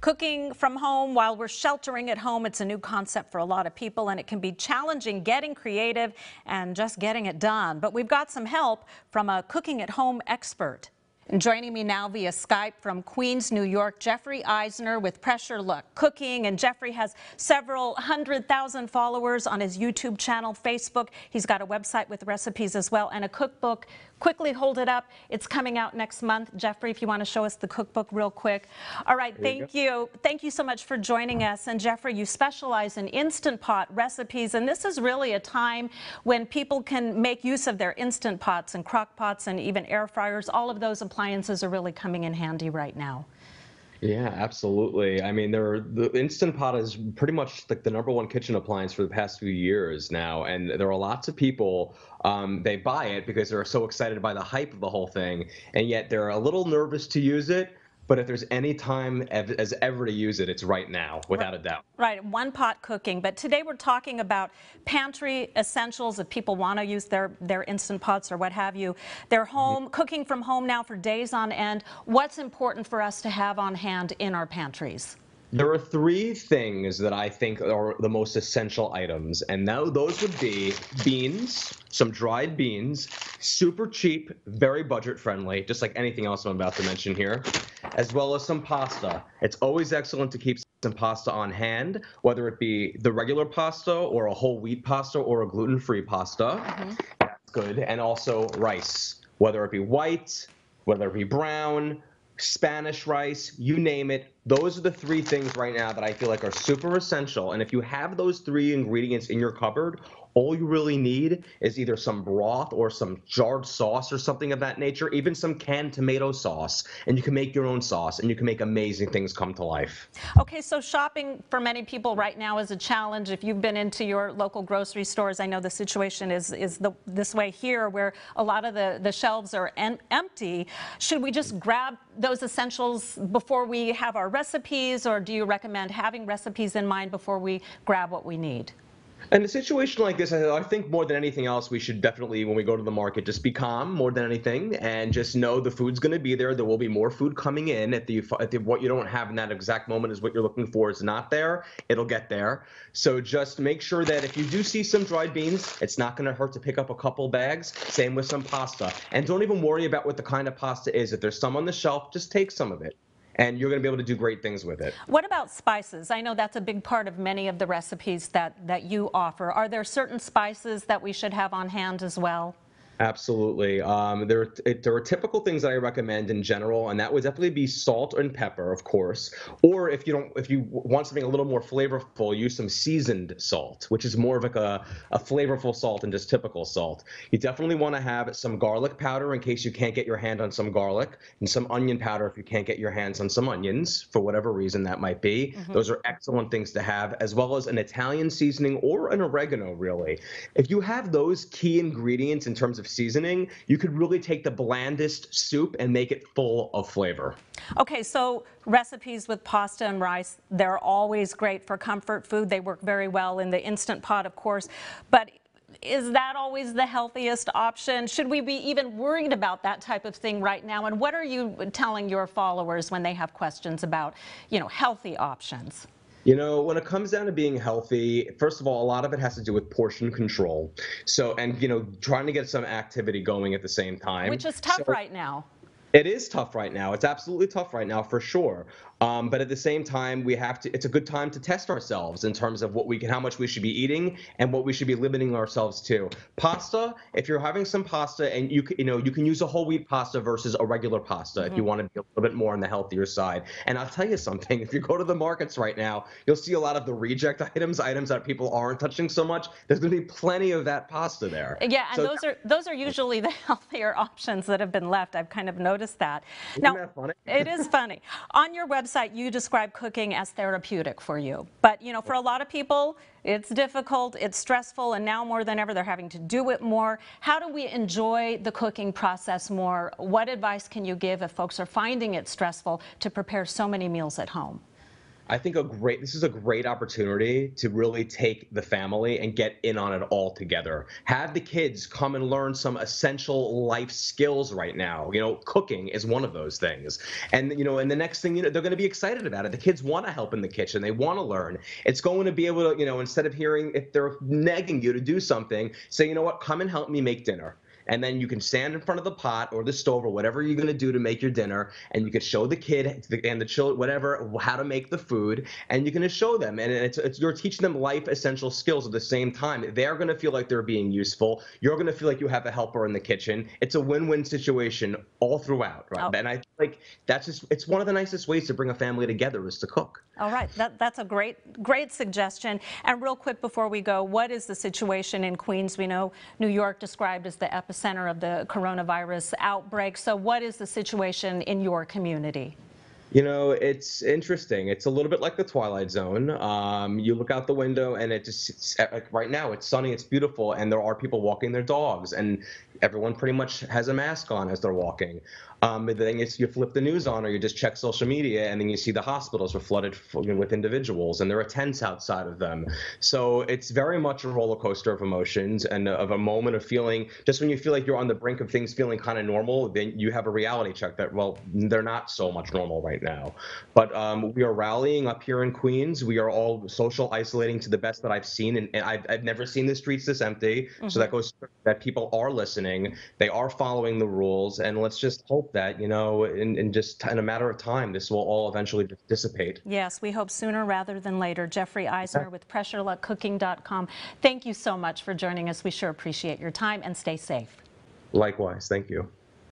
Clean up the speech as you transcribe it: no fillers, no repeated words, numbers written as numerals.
Cooking from home while we're sheltering at home, it's a new concept for a lot of people, and it can be challenging getting creative and just getting it done. But we've got some help from a cooking at home expert. And joining me now via Skype from Queens, New York, Jeffrey Eisner with Pressure Luck Cooking. And Jeffrey has several 100,000 followers on his YouTube channel, Facebook. He's got a website with recipes as well and a cookbook. Quickly hold it up. It's coming out next month. Jeffrey, if you want to show us the cookbook real quick. All right, thank you. Thank you so much for joining us. And Jeffrey, you specialize in Instant Pot recipes, and this is really a time when people can make use of their Instant Pots and crock pots and even air fryers. All of those appliances are really coming in handy right now. Yeah, absolutely. I mean, the Instant Pot is pretty much like the #1 kitchen appliance for the past few years now, and there are lots of people, they buy it because they're so excited by the hype of the whole thing, and yet they're a little nervous to use it. But if there's any time as ever to use it, it's right now, without a doubt. Right, one pot cooking. But today we're talking about pantry essentials if people want to use their Instant Pots or what have you. They're home, cooking from home now for days on end. What's important for us to have on hand in our pantries? There are three things that I think are the most essential items, and now those would be beans, some dried beans, super cheap, very budget friendly, just like anything else I'm about to mention here, as well as some pasta. It's always excellent to keep some pasta on hand, whether it be the regular pasta or a whole wheat pasta or a gluten-free pasta. That's good. And also rice, whether it be white, whether it be brown, Spanish rice, you name it. Those are the three things right now that I feel like are super essential. And if you have those three ingredients in your cupboard, all you really need is either some broth or some jarred sauce or something of that nature, even some canned tomato sauce, and you can make your own sauce and you can make amazing things come to life. Okay, so shopping for many people right now is a challenge. If you've been into your local grocery stores, I know the situation is this way here where a lot of the shelves are empty. Should we just grab those essentials before we have our recipes, or do you recommend having recipes in mind before we grab what we need? In a situation like this, I think more than anything else, we should definitely, when we go to the market, just be calm more than anything, and just know the food's going to be there. There will be more food coming in. What you don't have in that exact moment is what you're looking for is not there. It'll get there. So just make sure that if you do see some dried beans, it's not going to hurt to pick up a couple bags. Same with some pasta. And don't even worry about what the kind of pasta is. If there's some on the shelf, just take some of it, and you're going to be able to do great things with it. What about spices? I know that's a big part of many of the recipes that you offer. Are there certain spices that we should have on hand as well? Absolutely. There are typical things that I recommend in general, and that would definitely be salt and pepper, of course. Or if you want something a little more flavorful, use some seasoned salt, which is more of like a flavorful salt than just typical salt. You definitely want to have some garlic powder in case you can't get your hand on some garlic, and some onion powder if you can't get your hands on some onions, for whatever reason that might be. Those are excellent things to have, as well as an Italian seasoning or an oregano, really. If you have those key ingredients in terms of seasoning, you could really take the blandest soup and make it full of flavor. Okay, so recipes with pasta and rice, they're always great for comfort food. They work very well in the Instant Pot, of course, but is that always the healthiest option? Should we be even worried about that type of thing right now? And what are you telling your followers when they have questions about, healthy options? You know, when it comes down to being healthy, first of all, a lot of it has to do with portion control. So, and, trying to get some activity going at the same time. Which is tough right now. It is tough right now. It's absolutely tough right now, for sure. But at the same time, it's a good time to test ourselves in terms of how much we should be eating and what we should be limiting ourselves to. Pasta, if you're having some pasta, and you can use a whole wheat pasta versus a regular pasta if you want to be a little bit more on the healthier side. And I'll tell you something, if you go to the markets right now, you'll see a lot of the reject items that people aren't touching so much. There's going to be plenty of that pasta there. Yeah, and those are usually the healthier options that have been left. I've kind of noticed that. Isn't that funny? It is funny. On your website, you describe cooking as therapeutic for you. But, for a lot of people, it's difficult, it's stressful, and now more than ever, they're having to do it more. How do we enjoy the cooking process more? What advice can you give if folks are finding it stressful to prepare so many meals at home? I think this is a great opportunity to really take the family and get in on it all together. Have the kids come and learn some essential life skills right now. Cooking is one of those things. And the next thing, they're going to be excited about it. The kids want to help in the kitchen. They want to learn. It's going to be able to, instead of hearing if they're nagging you to do something, say, you know what, come and help me make dinner. And then you can stand in front of the pot or the stove or whatever you're going to do to make your dinner, and you can show the kid and the children whatever how to make the food, and you can just show them, and you're teaching them life essential skills at the same time. They're going to feel like they're being useful. You're going to feel like you have a helper in the kitchen. It's a win-win situation all throughout, right? Oh. And I think it's one of the nicest ways to bring a family together is to cook. All right, that's a great suggestion. And real quick before we go, what is the situation in Queens? We know New York described as the epicenter of the coronavirus outbreak. So what is the situation in your community? It's interesting. It's a little bit like the Twilight Zone. You look out the window and like right now it's sunny, it's beautiful, and there are people walking their dogs, and everyone pretty much has a mask on as they're walking. But then you flip the news on or you just check social media, and then you see the hospitals are flooded with individuals, and there are tents outside of them. So it's very much a roller coaster of emotions and of a moment of feeling, just when you feel like you're on the brink of things feeling kind of normal, then you have a reality check that, well, they're not so much normal right now. But we are rallying up here in Queens. We are all social isolating to the best that I've seen, and I've never seen the streets this empty. Mm-hmm. So that goes that people are listening, they are following the rules, and let's just hope that, in just in a matter of time, this will all eventually just dissipate. Yes, we hope sooner rather than later. Jeffrey Eisner with PressureLuckCooking.com. Thank you so much for joining us. We sure appreciate your time, and stay safe. Likewise, thank you.